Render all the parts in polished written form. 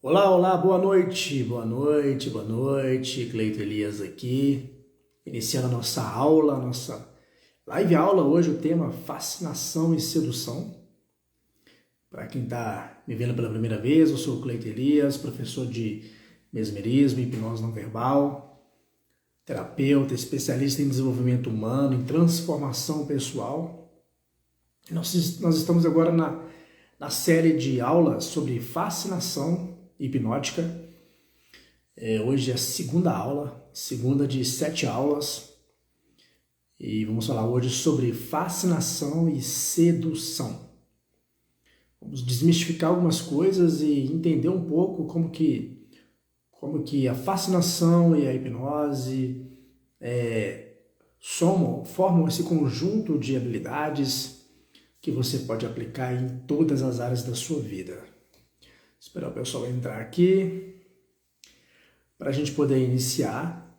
Olá, olá, boa noite, boa noite, boa noite. Cleito Elias aqui, iniciando a nossa aula, a nossa live aula. Hoje o tema fascinação e sedução. Para quem está me vendo pela primeira vez, eu sou o Cleito Elias, professor de mesmerismo, hipnose não verbal, terapeuta, especialista em desenvolvimento humano, em transformação pessoal. Nós estamos agora na série de aulas sobre fascinação hipnótica. Hoje é a segunda aula, segunda de 7 aulas, e vamos falar hoje sobre fascinação e sedução. Vamos desmistificar algumas coisas e entender um pouco como que a fascinação e a hipnose formam esse conjunto de habilidades que você pode aplicar em todas as áreas da sua vida. Esperar o pessoal entrar aqui para a gente poder iniciar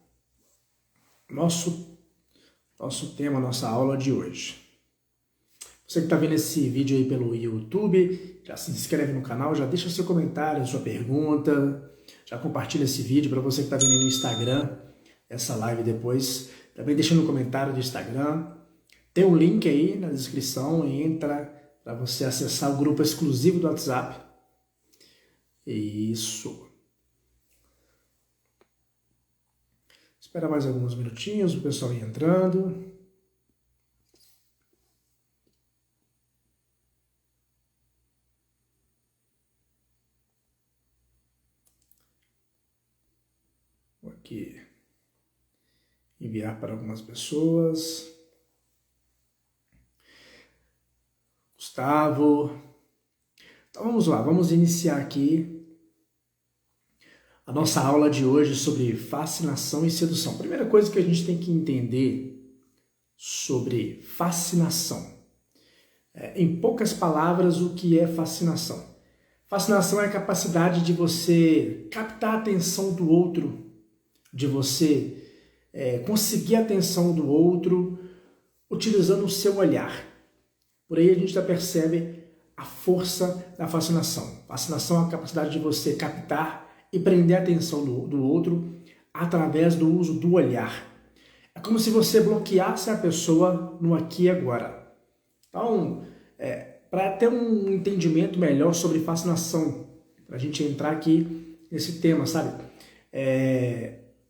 nosso tema, nossa aula de hoje. Você que está vendo esse vídeo aí pelo YouTube, já se inscreve no canal, já deixa seu comentário, sua pergunta, já compartilha esse vídeo. Para você que está vendo aí no Instagram, essa live depois, também deixa no comentário do Instagram. Tem um link aí na descrição, entra para você acessar o grupo exclusivo do WhatsApp. Isso. Espera mais alguns minutinhos, o pessoal ir entrando. Vou aqui enviar para algumas pessoas. Gustavo. Então vamos lá, vamos iniciar aqui a nossa aula de hoje sobre fascinação e sedução. Primeira coisa que a gente tem que entender sobre fascinação. Em poucas palavras, o que é fascinação? Fascinação é a capacidade de você captar a atenção do outro, de você conseguir a atenção do outro utilizando o seu olhar. Por aí a gente já percebe a força da fascinação. Fascinação é a capacidade de você captar e prender a atenção do outro através do uso do olhar. É como se você bloqueasse a pessoa no aqui e agora. Então, para ter um entendimento melhor sobre fascinação, para a gente entrar aqui nesse tema, sabe?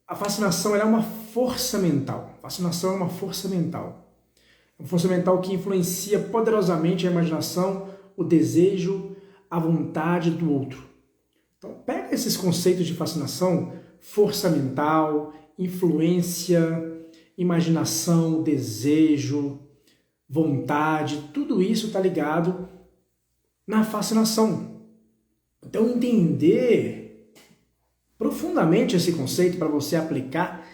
A fascinação é uma força mental. Fascinação é uma força mental. Uma força mental que influencia poderosamente a imaginação, o desejo, a vontade do outro. Então, pega esses conceitos de fascinação, força mental, influência, imaginação, desejo, vontade, tudo isso está ligado na fascinação. Então, entender profundamente esse conceito para você aplicar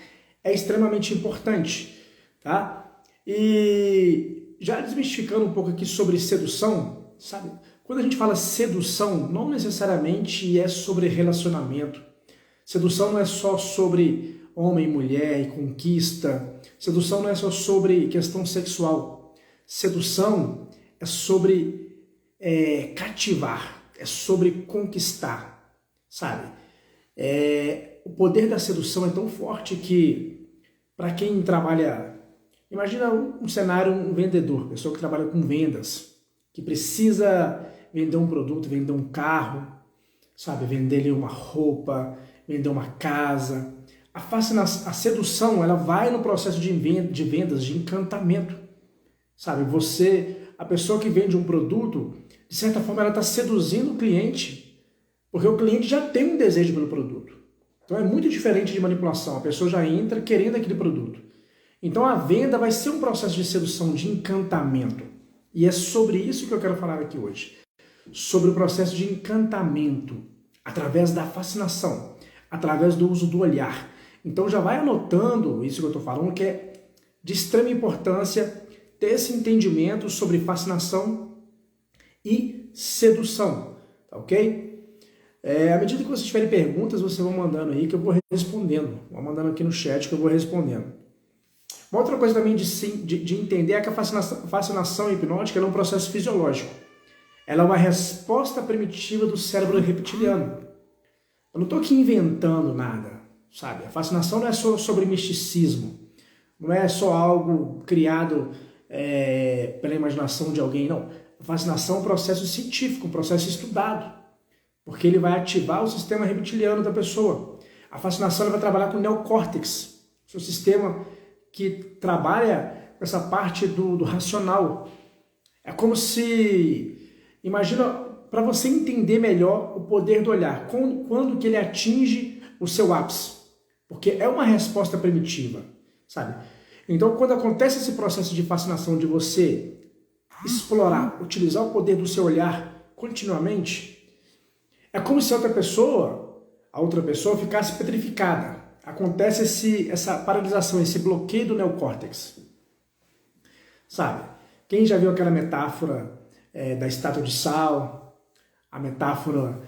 é extremamente importante, tá? E já desmistificando um pouco aqui sobre sedução, sabe? Quando a gente fala sedução, não necessariamente é sobre relacionamento. Sedução não é só sobre homem e mulher e conquista. Sedução não é só sobre questão sexual. Sedução é sobre cativar, é sobre conquistar, sabe? O poder da sedução é tão forte que, para quem trabalha... Imagina um cenário, um vendedor, pessoa que trabalha com vendas, que precisa vender um produto, vender um carro, sabe? Vender uma roupa, vender uma casa. A sedução, ela vai no processo de vendas, de encantamento, sabe? A pessoa que vende um produto, de certa forma, ela está seduzindo o cliente, porque o cliente já tem um desejo pelo produto. Então é muito diferente de manipulação, a pessoa já entra querendo aquele produto. Então a venda vai ser um processo de sedução, de encantamento. E é sobre isso que eu quero falar aqui hoje. Sobre o processo de encantamento, através da fascinação, através do uso do olhar. Então já vai anotando isso que eu estou falando, que é de extrema importância ter esse entendimento sobre fascinação e sedução, tá ok? À medida que vocês tiverem perguntas, vocês vão mandando aí que eu vou respondendo. Vão mandando aqui no chat que eu vou respondendo. Uma outra coisa também de entender é que a fascinação hipnótica é um processo fisiológico. Ela é uma resposta primitiva do cérebro reptiliano. Eu não estou aqui inventando nada, sabe? A fascinação não é só sobre misticismo, não é só algo criado pela imaginação de alguém, não. A fascinação é um processo científico, um processo estudado, porque ele vai ativar o sistema reptiliano da pessoa. A fascinação vai trabalhar com o neocórtex, seu sistema que trabalha com essa parte do racional. É como se, imagina, para você entender melhor o poder do olhar, quando que ele atinge o seu ápice, porque é uma resposta primitiva, sabe? Então, quando acontece esse processo de fascinação de você explorar, utilizar o poder do seu olhar continuamente, é como se a outra pessoa ficasse petrificada. Acontece essa paralisação, esse bloqueio do neocórtex. Sabe? Quem já viu aquela metáfora da estátua de sal, a metáfora,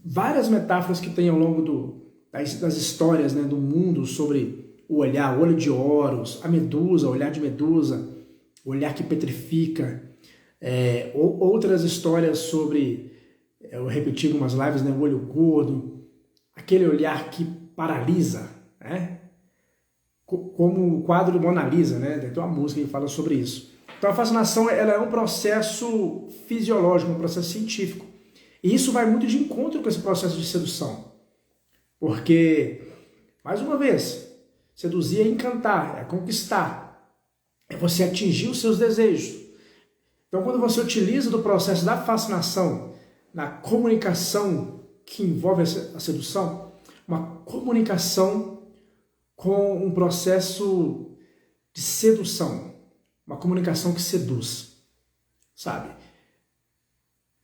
várias metáforas que tem ao longo das histórias, né, do mundo sobre o olhar, o olho de Horus, a medusa, o olhar de medusa, o olhar que petrifica, outras histórias sobre, eu repeti algumas lives, né, o olho gordo, aquele olhar que paralisa, né? Como o quadro do Mona Lisa, né? Tem uma música que fala sobre isso. Então a fascinação ela é um processo fisiológico, um processo científico. E isso vai muito de encontro com esse processo de sedução. Porque, mais uma vez, seduzir é encantar, é conquistar, é você atingir os seus desejos. Então quando você utiliza do processo da fascinação na comunicação que envolve a sedução, uma comunicação com um processo de sedução, uma comunicação que seduz, sabe?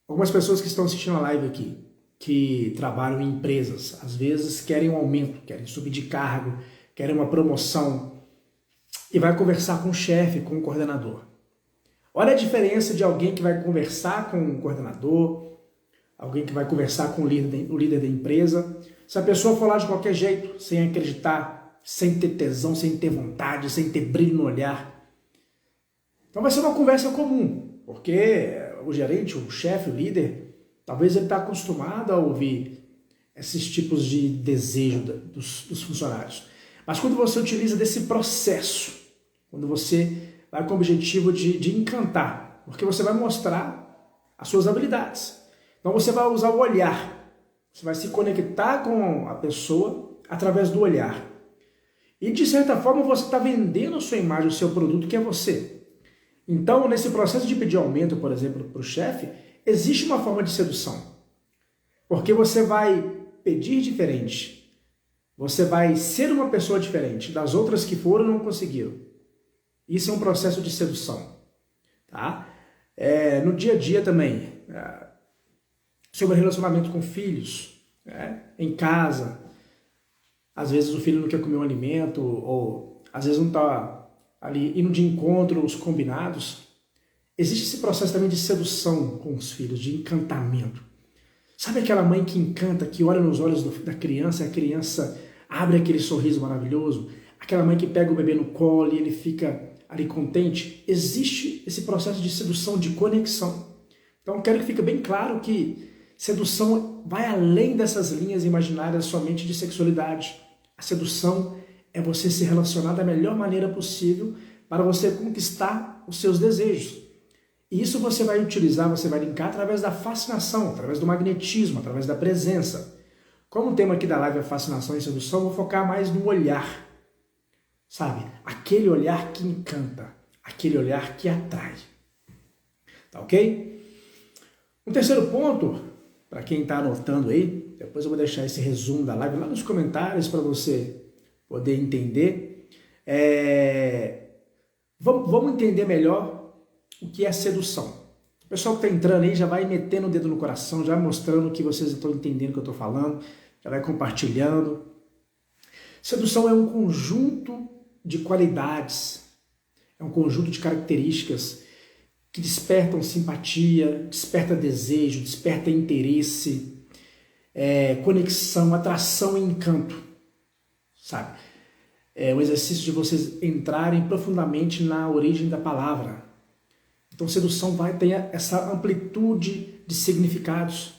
Algumas pessoas que estão assistindo a live aqui, que trabalham em empresas, às vezes querem um aumento, querem subir de cargo, querem uma promoção, e vai conversar com o chefe, com o coordenador. Olha a diferença de alguém que vai conversar com o coordenador, alguém que vai conversar com o líder da empresa. Se a pessoa for lá de qualquer jeito, sem acreditar, sem ter tesão, sem ter vontade, sem ter brilho no olhar, então vai ser uma conversa comum, porque o gerente, o chefe, o líder, talvez ele está acostumado a ouvir esses tipos de desejo dos funcionários. Mas quando você utiliza desse processo, quando você vai com o objetivo de encantar, porque você vai mostrar as suas habilidades. Então você vai usar o olhar. Você vai se conectar com a pessoa através do olhar. E de certa forma você está vendendo a sua imagem, o seu produto, que é você. Então, nesse processo de pedir aumento, por exemplo, para o chefe, existe uma forma de sedução. Porque você vai pedir diferente. Você vai ser uma pessoa diferente das outras que foram e não conseguiram. Isso é um processo de sedução. Tá? No dia a dia também, sobre relacionamento com filhos, em casa. Às vezes o filho não quer comer um alimento, ou às vezes não está ali indo de encontro aos combinados. Existe esse processo também de sedução com os filhos, de encantamento. Sabe aquela mãe que encanta, que olha nos olhos da criança e a criança abre aquele sorriso maravilhoso? Aquela mãe que pega o bebê no colo e ele fica ali contente? Existe esse processo de sedução, de conexão. Então quero que fique bem claro que sedução vai além dessas linhas imaginárias somente de sexualidade. A sedução é você se relacionar da melhor maneira possível para você conquistar os seus desejos. E isso você vai utilizar, você vai linkar através da fascinação, através do magnetismo, através da presença. Como o tema aqui da live é fascinação e sedução, eu vou focar mais no olhar. Sabe? Aquele olhar que encanta, aquele olhar que atrai. Tá ok? Um terceiro ponto, para quem está anotando aí, depois eu vou deixar esse resumo da live lá nos comentários para você poder entender. Vamos entender melhor o que é sedução. O pessoal que está entrando aí já vai metendo o dedo no coração, já mostrando que vocês estão entendendo o que eu estou falando, já vai compartilhando. Sedução é um conjunto de qualidades, é um conjunto de características que despertam simpatia, desperta desejo, desperta interesse, conexão, atração e encanto, sabe? É o exercício de vocês entrarem profundamente na origem da palavra. Então, sedução vai ter essa amplitude de significados.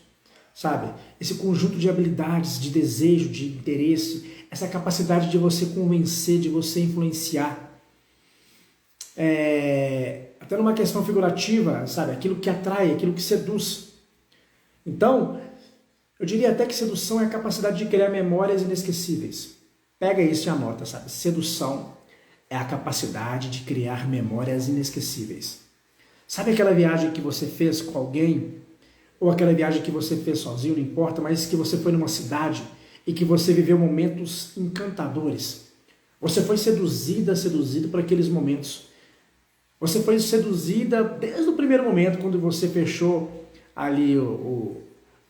sabe? Esse conjunto de habilidades, de desejo, de interesse, essa capacidade de você convencer, de você influenciar. Até numa questão figurativa, sabe? Aquilo que atrai, aquilo que seduz. Então, eu diria até que sedução é a capacidade de criar memórias inesquecíveis. Pega isso e anota, sabe? Sedução é a capacidade de criar memórias inesquecíveis. Sabe aquela viagem que você fez com alguém? Ou aquela viagem que você fez sozinho, não importa, mas que você foi numa cidade e que você viveu momentos encantadores. Você foi seduzido por aqueles momentos. Você foi seduzida desde o primeiro momento, quando você fechou ali o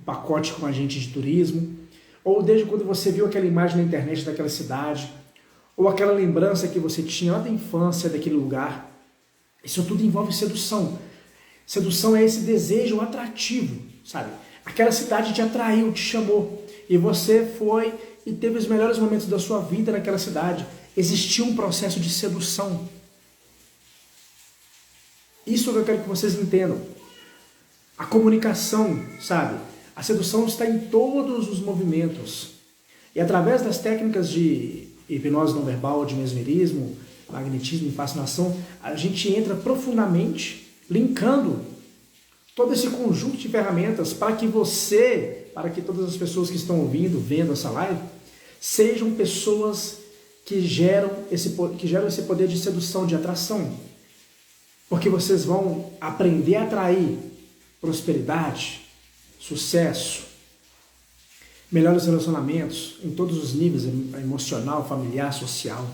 pacote com a agente de turismo, ou desde quando você viu aquela imagem na internet daquela cidade, ou aquela lembrança que você tinha lá da infância daquele lugar. Isso tudo envolve sedução. Sedução é esse desejo atrativo, sabe? Aquela cidade te atraiu, te chamou, e você foi e teve os melhores momentos da sua vida naquela cidade. Existiu um processo de sedução. Isso que eu quero que vocês entendam. A comunicação, sabe? A sedução está em todos os movimentos. E através das técnicas de hipnose não verbal, de mesmerismo, magnetismo e fascinação, a gente entra profundamente, linkando todo esse conjunto de ferramentas para que você, para que todas as pessoas que estão ouvindo, vendo essa live, sejam pessoas que geram esse poder de sedução, de atração. Porque vocês vão aprender a atrair prosperidade, sucesso, melhores relacionamentos em todos os níveis, emocional, familiar, social.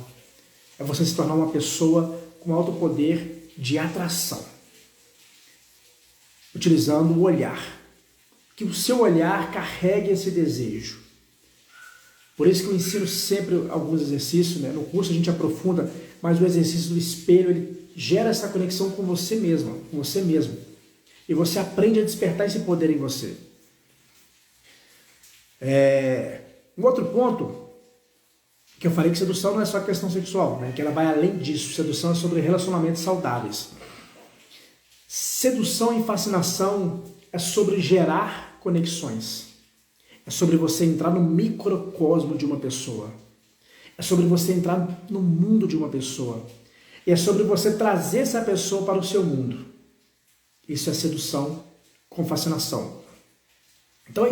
É você se tornar uma pessoa com alto poder de atração, utilizando o olhar. Que o seu olhar carregue esse desejo. Por isso que eu ensino sempre alguns exercícios, né? No curso a gente aprofunda, mas o exercício do espelho, ele gera essa conexão com você mesma, com você mesmo. E você aprende a despertar esse poder em você. Um outro ponto, que eu falei que sedução não é só questão sexual, né? Que ela vai além disso. Sedução é sobre relacionamentos saudáveis. Sedução e fascinação é sobre gerar conexões. É sobre você entrar no microcosmo de uma pessoa. É sobre você entrar no mundo de uma pessoa. E é sobre você trazer essa pessoa para o seu mundo. Isso é sedução com fascinação. Então a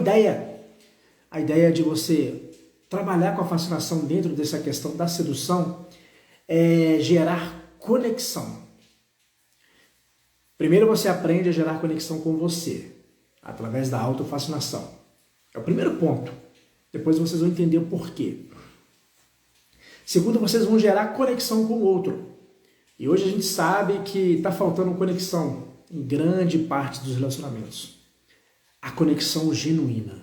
ideia de você trabalhar com a fascinação dentro dessa questão da sedução é gerar conexão. Primeiro você aprende a gerar conexão com você, através da autofascinação. É o primeiro ponto. Depois vocês vão entender o porquê. Segundo, vocês vão gerar conexão com o outro. E hoje a gente sabe que está faltando conexão em grande parte dos relacionamentos. A conexão genuína.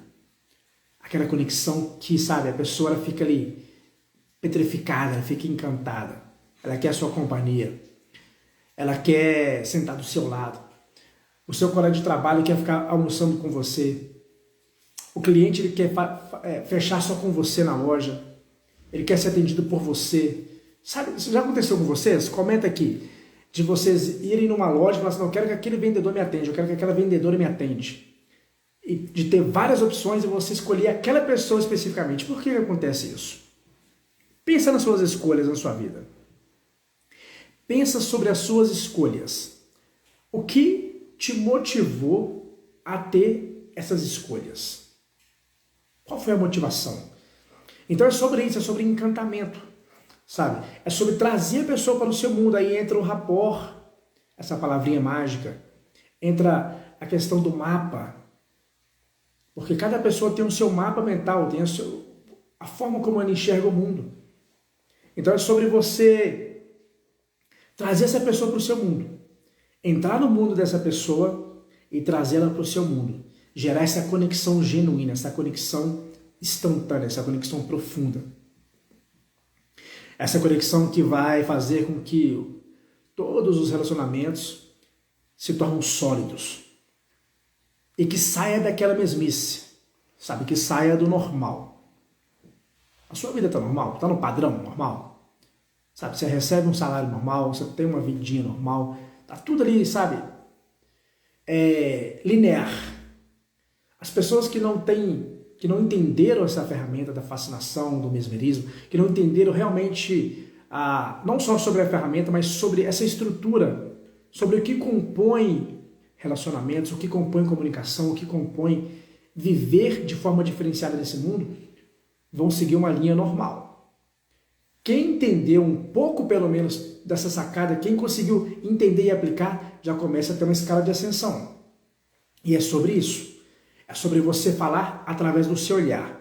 Aquela conexão que, sabe, a pessoa ela fica ali petrificada, ela fica encantada. Ela quer a sua companhia. Ela quer sentar do seu lado. O seu colega de trabalho quer ficar almoçando com você. O cliente ele quer fechar só com você na loja. Ele quer ser atendido por você. Sabe, isso já aconteceu com vocês? Comenta aqui. De vocês irem numa loja e falar assim, não, eu quero que aquele vendedor me atende, eu quero que aquela vendedora me atende. E de ter várias opções e você escolher aquela pessoa especificamente. Por que acontece isso? Pensa nas suas escolhas na sua vida. Pensa sobre as suas escolhas. O que te motivou a ter essas escolhas? Qual foi a motivação? Então é sobre isso, é sobre encantamento, sabe? É sobre trazer a pessoa para o seu mundo. Aí entra o rapport, essa palavrinha mágica. Entra a questão do mapa. Porque cada pessoa tem o seu mapa mental, tem a forma como ela enxerga o mundo. Então é sobre você trazer essa pessoa para o seu mundo. Entrar no mundo dessa pessoa e trazê-la para o seu mundo. Gerar essa conexão genuína, essa conexão instantânea, essa conexão profunda. Essa conexão que vai fazer com que todos os relacionamentos se tornem sólidos. E que saia daquela mesmice, sabe? Que saia do normal. A sua vida está normal? Está no padrão normal? Sabe? Você recebe um salário normal, você tem uma vidinha normal, tá tudo ali, sabe? Linear. As pessoas que não entenderam essa ferramenta da fascinação, do mesmerismo, que não entenderam realmente não só sobre a ferramenta, mas sobre essa estrutura, sobre o que compõe relacionamentos, o que compõe comunicação, o que compõe viver de forma diferenciada nesse mundo, vão seguir uma linha normal. Quem entendeu um pouco, pelo menos, dessa sacada, quem conseguiu entender e aplicar, já começa a ter uma escala de ascensão. E é sobre isso. É sobre você falar através do seu olhar.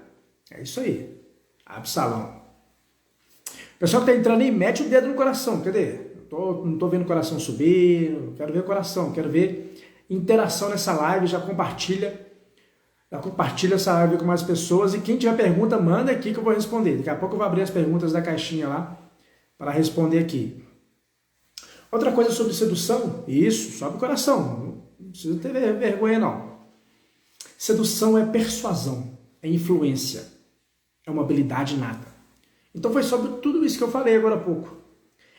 É isso aí. Absalão. O pessoal que está entrando aí, mete o dedo no coração. Cadê? Não estou vendo o coração subir, não quero ver o coração, quero ver interação nessa live, já compartilha essa live com mais pessoas e quem tiver pergunta, manda aqui que eu vou responder. Daqui a pouco eu vou abrir as perguntas da caixinha lá para responder aqui. Outra coisa sobre sedução, isso, sobe o coração, não precisa ter vergonha não. Sedução é persuasão, é influência, é uma habilidade inata. Então foi sobre tudo isso que eu falei agora há pouco.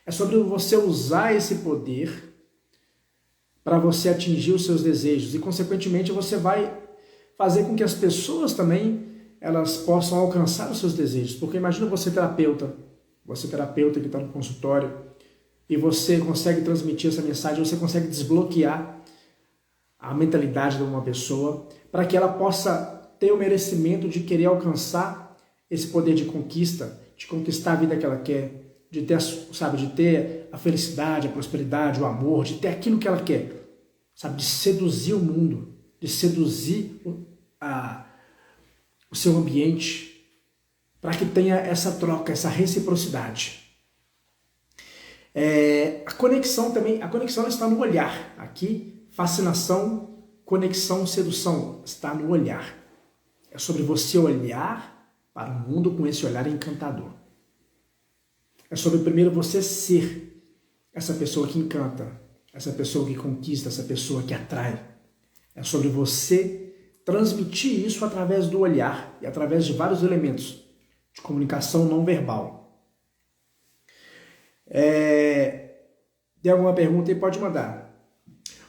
É sobre você usar esse poder para você atingir os seus desejos e, consequentemente, você vai fazer com que as pessoas também elas possam alcançar os seus desejos. Porque imagina você terapeuta que está no consultório e você consegue transmitir essa mensagem, você consegue desbloquear a mentalidade de uma pessoa para que ela possa ter o merecimento de querer alcançar esse poder de conquista, de conquistar a vida que ela quer, de ter, de ter a felicidade, a prosperidade, o amor, de ter aquilo que ela quer, de seduzir o mundo, de seduzir o seu ambiente, para que tenha essa troca, essa reciprocidade. A conexão está no olhar. Aqui, fascinação, conexão, sedução, está no olhar. É sobre você olhar para o mundo com esse olhar encantador. É sobre primeiro você ser essa pessoa que encanta, essa pessoa que conquista, essa pessoa que atrai. É sobre você transmitir isso através do olhar e através de vários elementos de comunicação não verbal. Tem alguma pergunta aí? Pode mandar.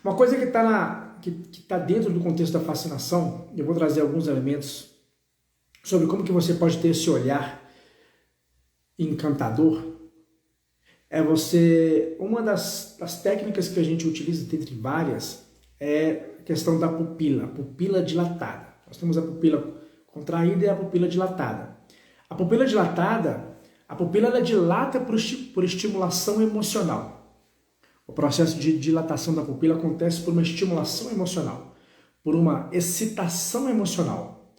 Uma coisa que está dentro do contexto da fascinação, eu vou trazer alguns elementos sobre como que você pode ter esse olhar encantador. Uma das técnicas que a gente utiliza, dentre várias, é a questão da pupila dilatada. Nós temos a pupila contraída e a pupila dilatada. A pupila dilatada, ela dilata por estimulação emocional. O processo de dilatação da pupila acontece por uma estimulação emocional, por uma excitação emocional.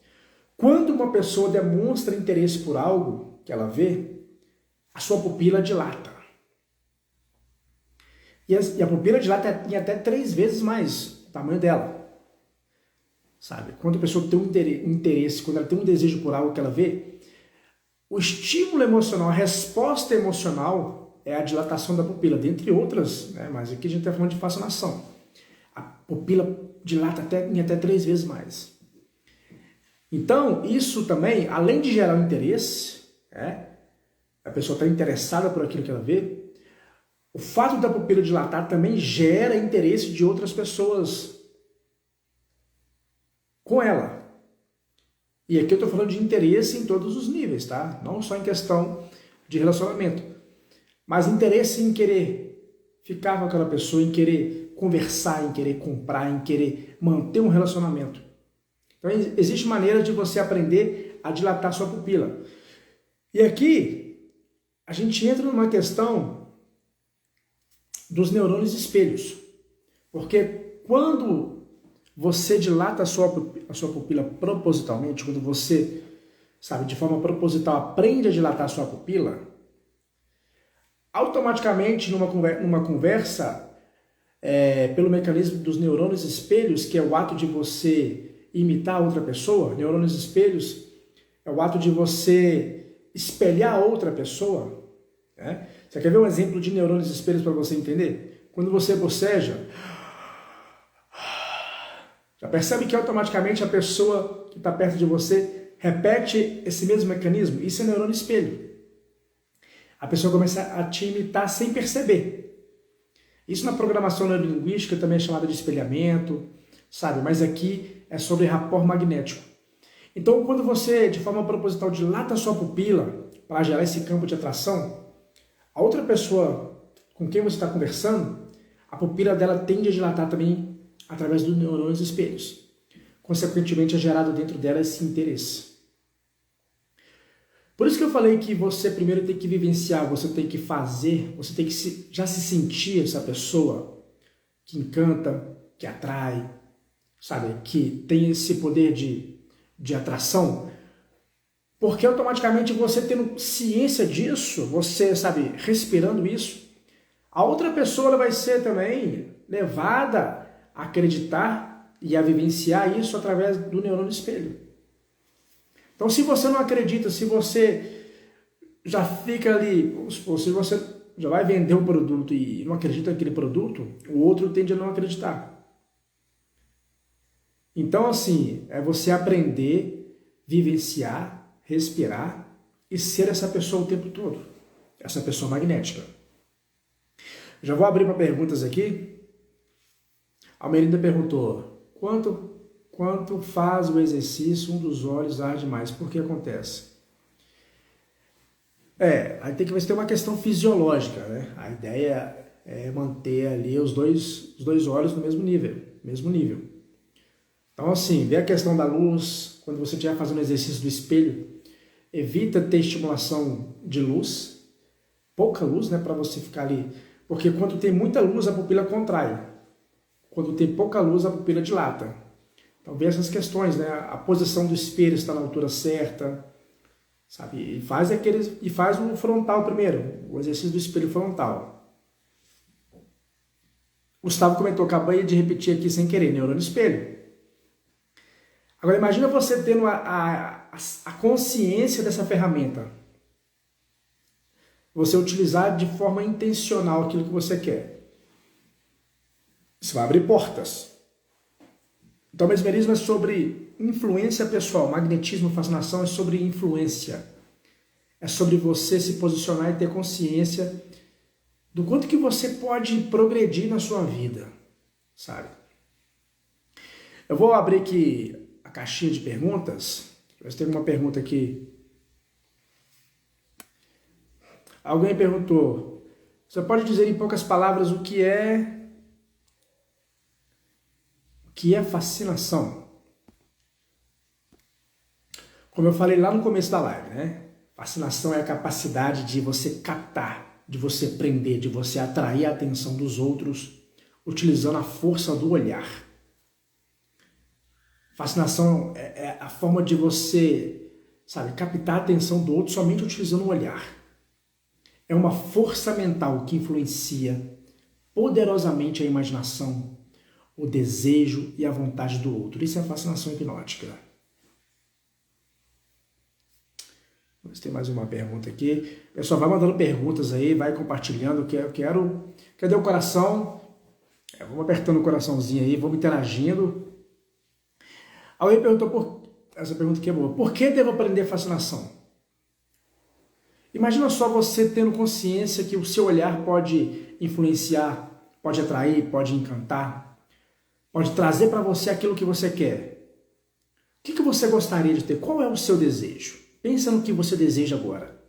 Quando uma pessoa demonstra interesse por algo que ela vê, a sua pupila dilata. E a pupila dilata em até 3 vezes mais o tamanho dela. Quando a pessoa tem um interesse, quando ela tem um desejo por algo que ela vê, o estímulo emocional, a resposta emocional é a dilatação da pupila, dentre outras, né? Mas aqui a gente está falando de fascinação. A pupila dilata em até 3 vezes mais. Então, isso também, além de gerar um interesse, a pessoa está interessada por aquilo que ela vê, o fato da pupila dilatar também gera interesse de outras pessoas com ela. E aqui eu estou falando de interesse em todos os níveis, tá? Não só em questão de relacionamento, mas interesse em querer ficar com aquela pessoa, em querer conversar, em querer comprar, em querer manter um relacionamento. Então, existe maneira de você aprender a dilatar sua pupila. E aqui, a gente entra numa questão dos neurônios espelhos. Porque quando você dilata a sua pupila propositalmente, quando você, de forma proposital, aprende a dilatar a sua pupila, automaticamente, numa conversa, pelo mecanismo dos neurônios espelhos, que é o ato de você imitar outra pessoa, neurônios espelhos é o ato de você espelhar outra pessoa. Você quer ver um exemplo de neurônios espelhos para você entender? Quando você boceja, já percebe que automaticamente a pessoa que está perto de você repete esse mesmo mecanismo? Isso é neurônio espelho. A pessoa começa a te imitar sem perceber. Isso na programação neurolinguística também é chamado de espelhamento, mas aqui é sobre rapport magnético. Então, quando você, de forma proposital, dilata a sua pupila para gerar esse campo de atração, a outra pessoa com quem você está conversando, a pupila dela tende a dilatar também através dos neurônios espelhos. Consequentemente, é gerado dentro dela esse interesse. Por isso que eu falei que você primeiro tem que vivenciar, você tem que fazer, você tem que já se sentir essa pessoa que encanta, que atrai, sabe, que tem esse poder de atração, porque automaticamente você tendo ciência disso, você, sabe, respirando isso, a outra pessoa ela vai ser também levada a acreditar e a vivenciar isso através do neurônio espelho. Então, se você não acredita, se você já fica ali, vamos supor, se você já vai vender um produto e não acredita naquele produto, o outro tende a não acreditar. Então, assim, é você aprender, vivenciar, respirar e ser essa pessoa o tempo todo. Essa pessoa magnética. Já vou abrir para perguntas aqui. A Melinda perguntou, quanto faz o exercício, um dos olhos arde mais? Por que acontece? Aí tem que ver se tem uma questão fisiológica, né? A ideia é manter ali os dois olhos no mesmo nível. Então, assim, vê a questão da luz, quando você estiver fazendo o exercício do espelho, evita ter estimulação de luz, pouca luz, né, para você ficar ali, porque quando tem muita luz, a pupila contrai. Quando tem pouca luz, a pupila dilata. Então, vê essas questões, né? A posição do espelho está na altura certa, sabe? E faz o frontal primeiro, o exercício do espelho frontal. Gustavo comentou, acabei de repetir aqui sem querer, neurônio espelho. Agora imagina você tendo a consciência dessa ferramenta. Você utilizar de forma intencional aquilo que você quer. Isso vai abrir portas. Então, o mesmerismo é sobre influência pessoal. Magnetismo, fascinação é sobre influência. É sobre você se posicionar e ter consciência do quanto que você pode progredir na sua vida, sabe? Eu vou abrir aqui a caixinha de perguntas. Mas tem uma pergunta aqui. Alguém perguntou, você pode dizer em poucas palavras o que é fascinação? Como eu falei lá no começo da live, né? Fascinação é a capacidade de você captar, de você prender, de você atrair a atenção dos outros, utilizando a força do olhar. Fascinação é a forma de você, sabe, captar a atenção do outro somente utilizando o olhar. É uma força mental que influencia poderosamente a imaginação, o desejo e a vontade do outro. Isso é a fascinação hipnótica. Vamos ver se tem mais uma pergunta aqui. Pessoal, vai mandando perguntas aí, vai compartilhando. Eu quero... Cadê o coração? Vamos apertando o coraçãozinho aí, vamos interagindo. Alguém perguntou, essa pergunta aqui é boa, por que devo aprender fascinação? Imagina só você tendo consciência que o seu olhar pode influenciar, pode atrair, pode encantar, pode trazer para você aquilo que você quer. O que você gostaria de ter? Qual é o seu desejo? Pensa no que você deseja agora.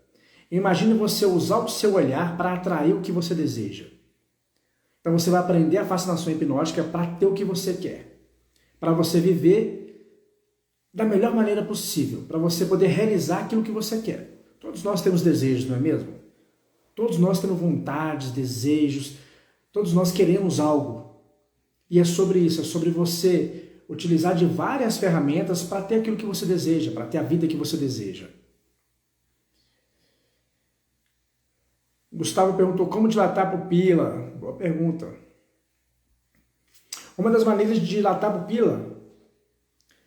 Imagine você usar o seu olhar para atrair o que você deseja. Então você vai aprender a fascinação hipnótica para ter o que você quer. Para você viver da melhor maneira possível, para você poder realizar aquilo que você quer. Todos nós temos desejos, não é mesmo? Todos nós temos vontades, desejos, todos nós queremos algo. E é sobre isso, é sobre você utilizar de várias ferramentas para ter aquilo que você deseja, para ter a vida que você deseja. Gustavo perguntou como dilatar a pupila. Boa pergunta. Uma das maneiras de dilatar a pupila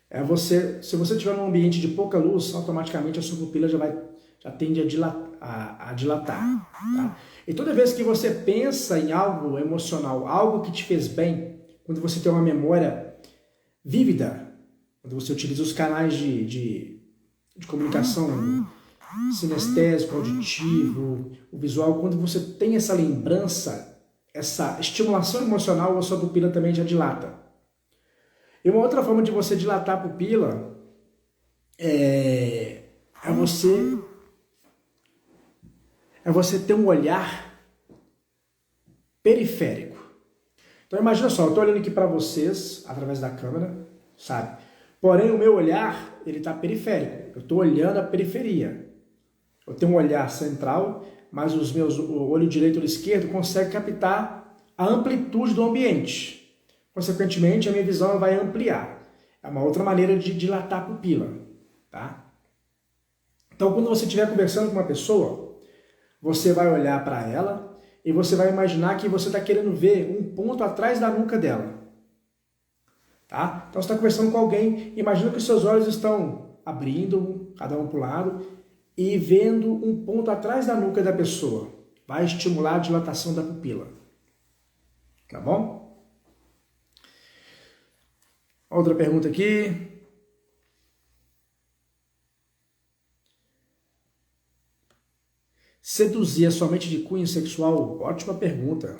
é você, se você estiver num ambiente de pouca luz, automaticamente a sua pupila já tende a dilatar. Tá? E toda vez que você pensa em algo emocional, algo que te fez bem, quando você tem uma memória vívida, quando você utiliza os canais de comunicação sinestésico, auditivo, o visual, quando você tem essa lembrança, essa estimulação emocional, a sua pupila também já dilata. E uma outra forma de você dilatar a pupila é você ter um olhar periférico. Então imagina só, eu estou olhando aqui para vocês através da câmera, sabe? Porém o meu olhar, ele está periférico. Eu estou olhando a periferia. Eu tenho um olhar central, mas o olho direito e o olho esquerdo conseguem captar a amplitude do ambiente. Consequentemente, a minha visão vai ampliar. É uma outra maneira de dilatar a pupila, tá? Então, quando você estiver conversando com uma pessoa, você vai olhar para ela e você vai imaginar que você está querendo ver um ponto atrás da nuca dela, tá? Então, você está conversando com alguém, imagina que os seus olhos estão abrindo, cada um para o lado, e vendo um ponto atrás da nuca da pessoa. Vai estimular a dilatação da pupila. Tá bom? Outra pergunta aqui. Seduzir é somente de cunho sexual? Ótima pergunta.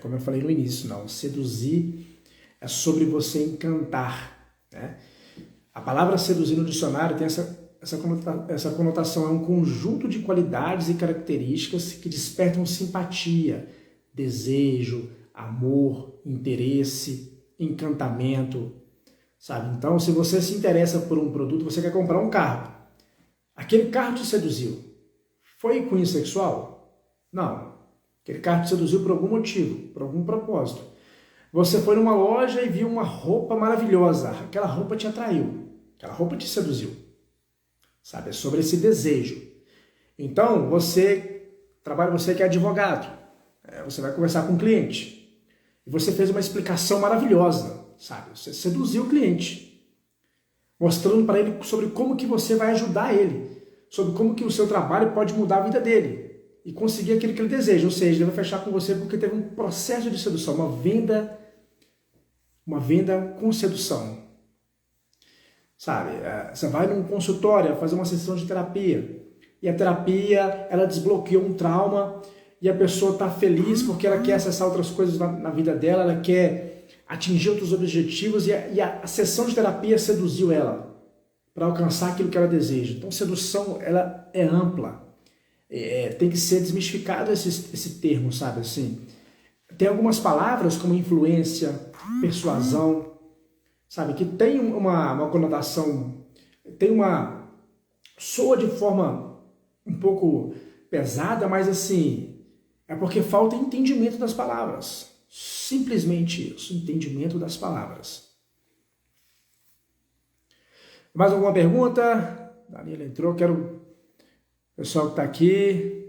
Como eu falei no início, não. Seduzir é sobre você encantar, né? A palavra seduzir no dicionário tem essa conotação, é um conjunto de qualidades e características que despertam simpatia, desejo, amor, interesse, encantamento, sabe? Então, se você se interessa por um produto, você quer comprar um carro. Aquele carro te seduziu. Foi cunho sexual? Não. Aquele carro te seduziu por algum motivo, por algum propósito. Você foi numa loja e viu uma roupa maravilhosa. Aquela roupa te atraiu. Aquela roupa te seduziu. Sabe? É sobre esse desejo. Então, você que é advogado. Você vai conversar com o cliente. E você fez uma explicação maravilhosa. Sabe? Você seduziu o cliente. Mostrando para ele sobre como que você vai ajudar ele. Sobre como que o seu trabalho pode mudar a vida dele. E conseguir aquilo que ele deseja. Ou seja, ele vai fechar com você porque teve um processo de sedução. Uma venda com sedução. Sabe, você vai num consultório fazer uma sessão de terapia e a terapia, ela desbloqueou um trauma e a pessoa está feliz porque ela quer acessar outras coisas na vida dela, ela quer atingir outros objetivos e a sessão de terapia seduziu ela para alcançar aquilo que ela deseja. Então, sedução, ela é ampla. Tem que ser desmistificado esse termo, sabe, assim. Tem algumas palavras como influência, persuasão, sabe, que tem uma conotação, soa de forma um pouco pesada, mas assim, é porque falta entendimento das palavras. Simplesmente isso, entendimento das palavras. Mais alguma pergunta? Danilo entrou, quero o pessoal que está aqui.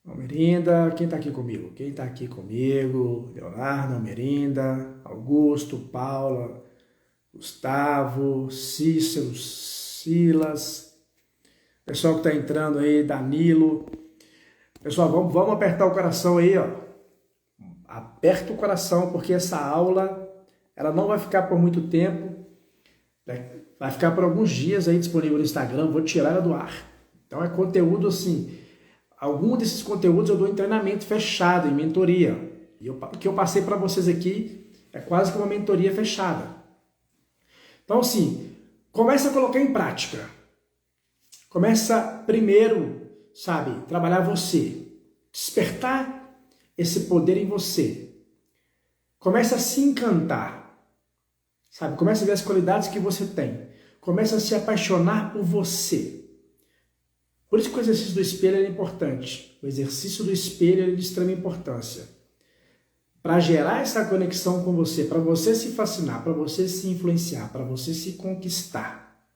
Almerinda, quem está aqui comigo? Quem está aqui comigo? Leonardo, Almerinda, Augusto, Paula, Gustavo, Cícero, Silas, pessoal que está entrando aí, Danilo. Pessoal, vamos apertar o coração aí, ó. Aperta o coração, porque essa aula, ela não vai ficar por muito tempo, vai ficar por alguns dias aí disponível no Instagram, vou tirar ela do ar. Então é conteúdo assim, algum desses conteúdos eu dou em treinamento fechado, em mentoria. E o que eu passei para vocês aqui é quase que uma mentoria fechada. Então, assim, começa a colocar em prática. Começa primeiro, sabe, trabalhar você. Despertar esse poder em você. Começa a se encantar. Sabe, começa a ver as qualidades que você tem. Começa a se apaixonar por você. Por isso que o exercício do espelho é importante. O exercício do espelho é de extrema importância. Para gerar essa conexão com você, para você se fascinar, para você se influenciar, para você se conquistar.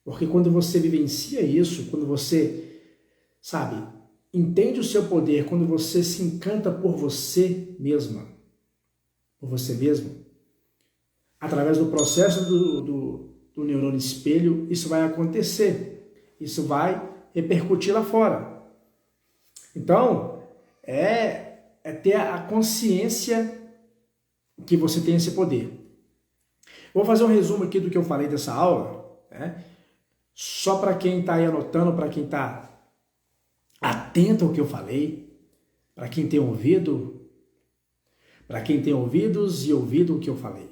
Porque quando você vivencia isso, quando você, sabe, entende o seu poder, quando você se encanta por você mesma, por você mesmo, através do processo do neurônio espelho, isso vai acontecer. Isso vai repercutir lá fora. Então, é ter a consciência que você tem esse poder. Vou fazer um resumo aqui do que eu falei dessa aula, né? Só para quem está aí anotando, para quem está atento ao que eu falei, para quem tem ouvido, para quem tem ouvidos e ouvido o que eu falei.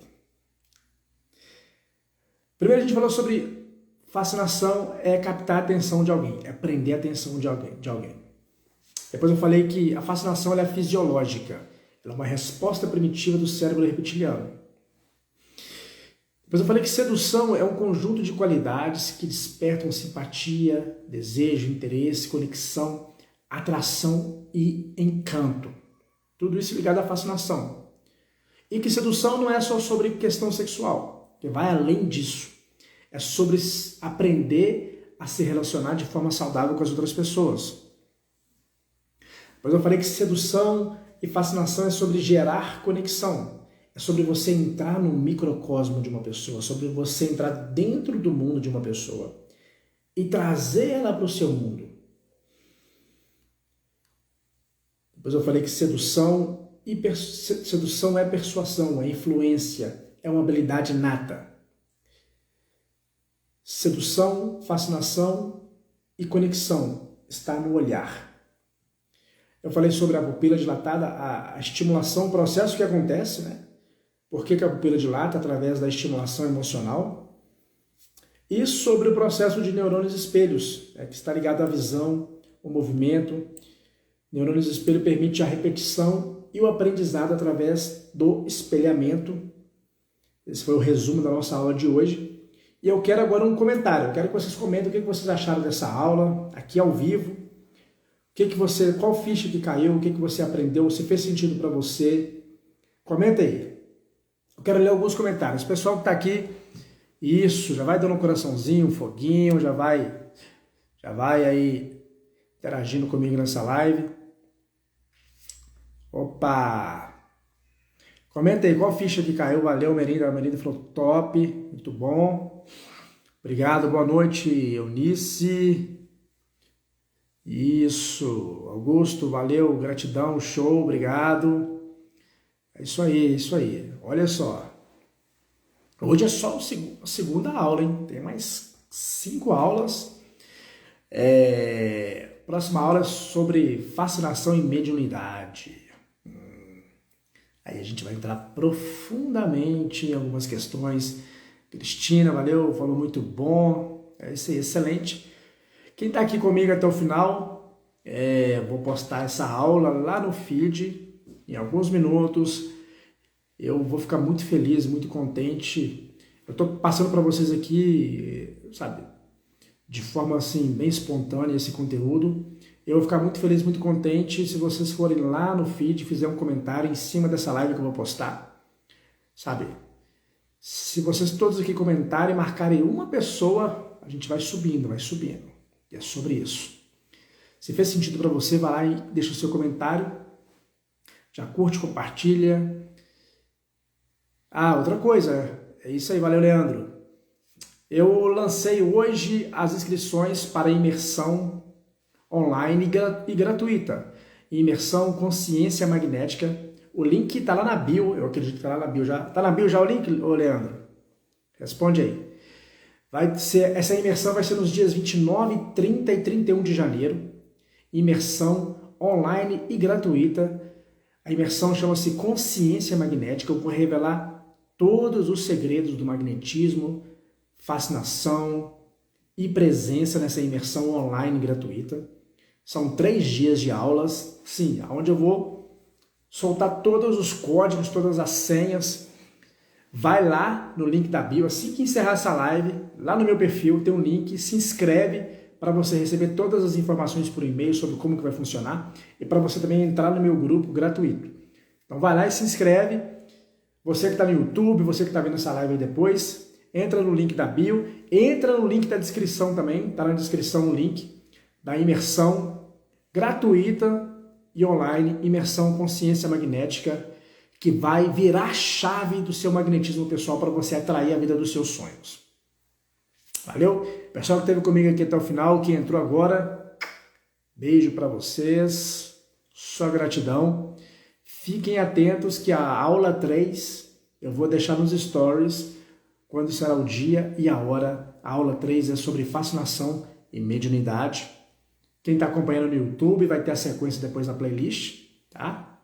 Primeiro a gente falou sobre fascinação é captar a atenção de alguém, é prender a atenção de alguém. Depois eu falei que a fascinação ela é fisiológica, ela é uma resposta primitiva do cérebro reptiliano. Depois eu falei que sedução é um conjunto de qualidades que despertam simpatia, desejo, interesse, conexão, atração e encanto. Tudo isso ligado à fascinação. E que sedução não é só sobre questão sexual, que vai além disso. É sobre aprender a se relacionar de forma saudável com as outras pessoas. Depois eu falei que sedução e fascinação é sobre gerar conexão. É sobre você entrar no microcosmo de uma pessoa, sobre você entrar dentro do mundo de uma pessoa e trazer ela para o seu mundo. Depois eu falei que sedução é persuasão, é influência, é uma habilidade nata. Sedução, fascinação e conexão está no olhar. Eu falei sobre a pupila dilatada, a estimulação, o processo que acontece, né? Por que a pupila dilata? Através da estimulação emocional. E sobre o processo de neurônios espelhos, que está ligado à visão, o movimento. Neurônios espelho permite a repetição e o aprendizado através do espelhamento. Esse foi o resumo da nossa aula de hoje. E eu quero agora um comentário. Eu quero que vocês comentem o que vocês acharam dessa aula, aqui ao vivo. Qual ficha que caiu, o que você aprendeu, se fez sentido para você. Comenta aí. Eu quero ler alguns comentários. O pessoal que está aqui, isso, já vai dando um coraçãozinho, um foguinho, já vai aí interagindo comigo nessa live. Opa! Comenta aí qual ficha que caiu. Valeu, Merinda. A Merinda falou top, muito bom. Obrigado, boa noite, Eunice. Isso, Augusto, valeu, gratidão, show, obrigado. É isso aí, é isso aí. Olha só. Hoje é só a segunda aula, hein? Tem mais 5 aulas. Próxima aula é sobre fascinação e mediunidade. Aí a gente vai entrar profundamente em algumas questões. Cristina, valeu, falou muito bom. É isso aí, excelente. Quem está aqui comigo até o final, vou postar essa aula lá no feed em alguns minutos. Eu vou ficar muito feliz, muito contente. Eu estou passando para vocês aqui, sabe, de forma assim bem espontânea esse conteúdo. Eu vou ficar muito feliz, muito contente se vocês forem lá no feed e fizerem um comentário em cima dessa live que eu vou postar, sabe? Se vocês todos aqui comentarem e marcarem uma pessoa, a gente vai subindo, vai subindo. E é sobre isso. Se fez sentido para você, vai lá e deixa o seu comentário. Já curte, compartilha. Ah, outra coisa. É isso aí, valeu, Leandro. Eu lancei hoje as inscrições para a imersão online e gratuita. Imersão Consciência Magnética. O link está lá na bio. Eu acredito que está lá na bio já. Está na bio já o link, ô Leandro? Responde aí. Essa imersão vai ser nos dias 29, 30 e 31 de janeiro. Imersão online e gratuita. A imersão chama-se Consciência Magnética. Eu vou revelar todos os segredos do magnetismo, fascinação e presença nessa imersão online gratuita. São 3 dias de aulas, sim, onde eu vou soltar todos os códigos, todas as senhas. Vai lá no link da bio, assim que encerrar essa live, lá no meu perfil tem um link, se inscreve para você receber todas as informações por e-mail sobre como que vai funcionar e para você também entrar no meu grupo gratuito. Então vai lá e se inscreve. Você que está no YouTube, você que está vendo essa live aí depois, entra no link da bio, entra no link da descrição também, está na descrição o link da imersão gratuita e online, imersão Consciência Magnética, que vai virar a chave do seu magnetismo pessoal para você atrair a vida dos seus sonhos. Valeu? Pessoal que esteve comigo aqui até o final, que entrou agora, beijo para vocês, só gratidão. Fiquem atentos que a aula 3, eu vou deixar nos stories, quando será o dia e a hora. A aula 3 é sobre fascinação e mediunidade. Quem está acompanhando no YouTube vai ter a sequência depois na playlist, tá?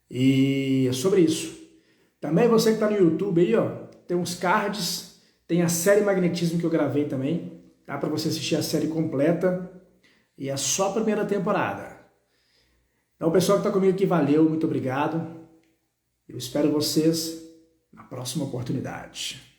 E é sobre isso. Também você que está no YouTube aí, ó, tem uns cards, Tem a série Magnetismo que eu gravei também. Dá para você assistir a série completa. E é só a primeira temporada. Então, o pessoal que está comigo aqui, valeu, muito obrigado. Eu espero vocês na próxima oportunidade.